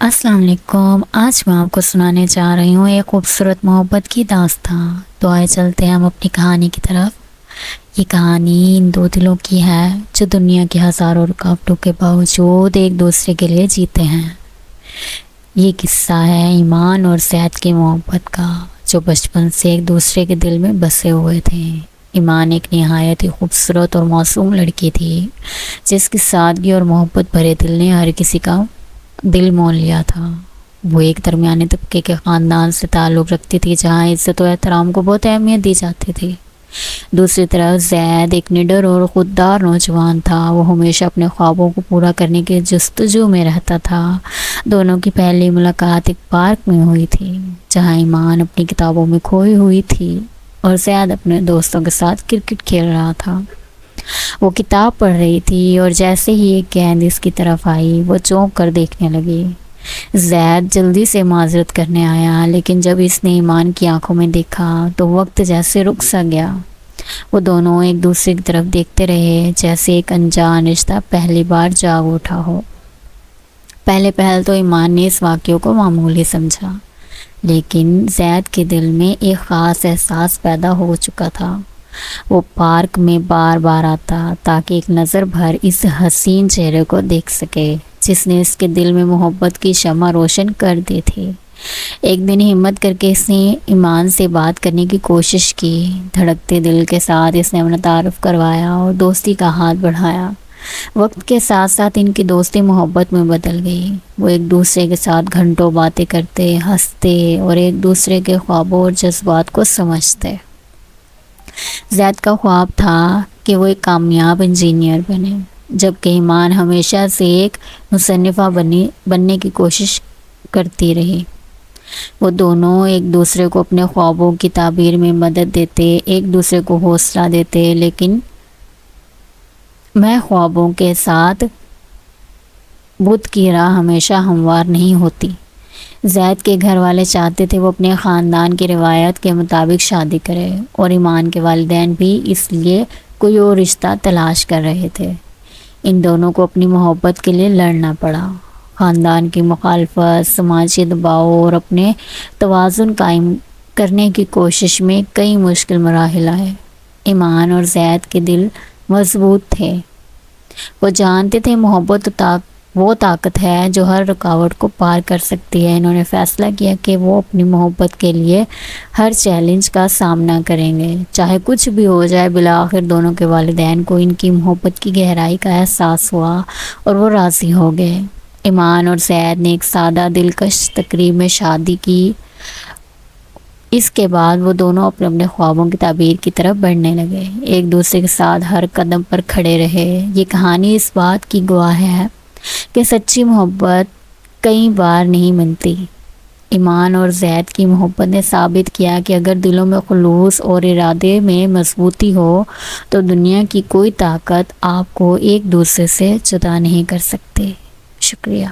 السلام علیکم۔ آج میں آپ کو سنانے جا رہی ہوں ایک خوبصورت محبت کی داستان۔ تو آئے چلتے ہیں ہم اپنی کہانی کی طرف۔ یہ کہانی ان دو دلوں کی ہے جو دنیا کی ہزاروں رکاوٹوں کے باوجود ایک دوسرے کے لیے جیتے ہیں۔ یہ قصہ ہے ایمان اور زید کی محبت کا، جو بچپن سے ایک دوسرے کے دل میں بسے ہوئے تھے۔ ایمان ایک نہایت ہی خوبصورت اور معصوم لڑکی تھی، جس کی سادگی اور محبت بھرے دل نے ہر کسی کا دل مول لیا تھا۔ وہ ایک درمیانے طبقے کے خاندان سے تعلق رکھتی تھی، جہاں عزت و احترام کو بہت اہمیت دی جاتی تھی۔ دوسری طرف زید ایک نڈر اور خوددار نوجوان تھا۔ وہ ہمیشہ اپنے خوابوں کو پورا کرنے کے جستجو میں رہتا تھا۔ دونوں کی پہلی ملاقات ایک پارک میں ہوئی تھی، جہاں ایمان اپنی کتابوں میں کھوئی ہوئی تھی اور زید اپنے دوستوں کے ساتھ کرکٹ کھیل رہا تھا۔ وہ کتاب پڑھ رہی تھی اور جیسے ہی ایک گیند اس کی طرف آئی، وہ چونک کر دیکھنے لگی۔ زید جلدی سے معذرت کرنے آیا، لیکن جب اس نے ایمان کی آنکھوں میں دیکھا تو وقت جیسے رک سا گیا۔ وہ دونوں ایک دوسرے کی طرف دیکھتے رہے، جیسے ایک انجان رشتہ پہلی بار جاگ اٹھا ہو۔ پہلے پہل تو ایمان نے اس واقعے کو معمولی سمجھا، لیکن زید کے دل میں ایک خاص احساس پیدا ہو چکا تھا۔ وہ پارک میں بار بار آتا تاکہ ایک نظر بھر اس حسین چہرے کو دیکھ سکے، جس نے اس کے دل میں محبت کی شمع روشن کر دی تھی۔ ایک دن ہمت کر کے اس نے ایمان سے بات کرنے کی کوشش کی۔ دھڑکتے دل کے ساتھ اس نے اپنا تعارف کروایا اور دوستی کا ہاتھ بڑھایا۔ وقت کے ساتھ ساتھ ان کی دوستی محبت میں بدل گئی۔ وہ ایک دوسرے کے ساتھ گھنٹوں باتیں کرتے، ہنستے اور ایک دوسرے کے خوابوں اور جذبات کو سمجھتے۔ زید کا خواب تھا کہ وہ ایک کامیاب انجینئر بنے، جبکہ ایمان ہمیشہ سے ایک مصنفہ بننے کی کوشش کرتی رہی۔ وہ دونوں ایک دوسرے کو اپنے خوابوں کی تعبیر میں مدد دیتے، ایک دوسرے کو حوصلہ دیتے، لیکن خوابوں کے ساتھ بت کی راہ ہمیشہ ہموار نہیں ہوتی۔ زید کے گھر والے چاہتے تھے وہ اپنے خاندان کی روایت کے مطابق شادی کرے، اور ایمان کے والدین بھی اس لیے کوئی اور رشتہ تلاش کر رہے تھے۔ ان دونوں کو اپنی محبت کے لیے لڑنا پڑا۔ خاندان کی مخالفت، سماجی دباؤ اور اپنے توازن قائم کرنے کی کوشش میں کئی مشکل مراحل آئے۔ ایمان اور زید کے دل مضبوط تھے۔ وہ جانتے تھے محبت وہ طاقت ہے جو ہر رکاوٹ کو پار کر سکتی ہے۔ انہوں نے فیصلہ کیا کہ وہ اپنی محبت کے لیے ہر چیلنج کا سامنا کریں گے، چاہے کچھ بھی ہو جائے۔ بالآخر دونوں کے والدین کو ان کی محبت کی گہرائی کا احساس ہوا اور وہ راضی ہو گئے۔ ایمان اور زید نے ایک سادہ دلکش تقریب میں شادی کی۔ اس کے بعد وہ دونوں اپنے اپنے خوابوں کی تعبیر کی طرف بڑھنے لگے، ایک دوسرے کے ساتھ ہر قدم پر کھڑے رہے۔ یہ کہانی اس بات کی گواہ ہے کہ سچی محبت کئی بار نہیں ملتی۔ ایمان اور زید کی محبت نے ثابت کیا کہ اگر دلوں میں خلوص اور ارادے میں مضبوطی ہو تو دنیا کی کوئی طاقت آپ کو ایک دوسرے سے جدا نہیں کر سکتی۔ شکریہ۔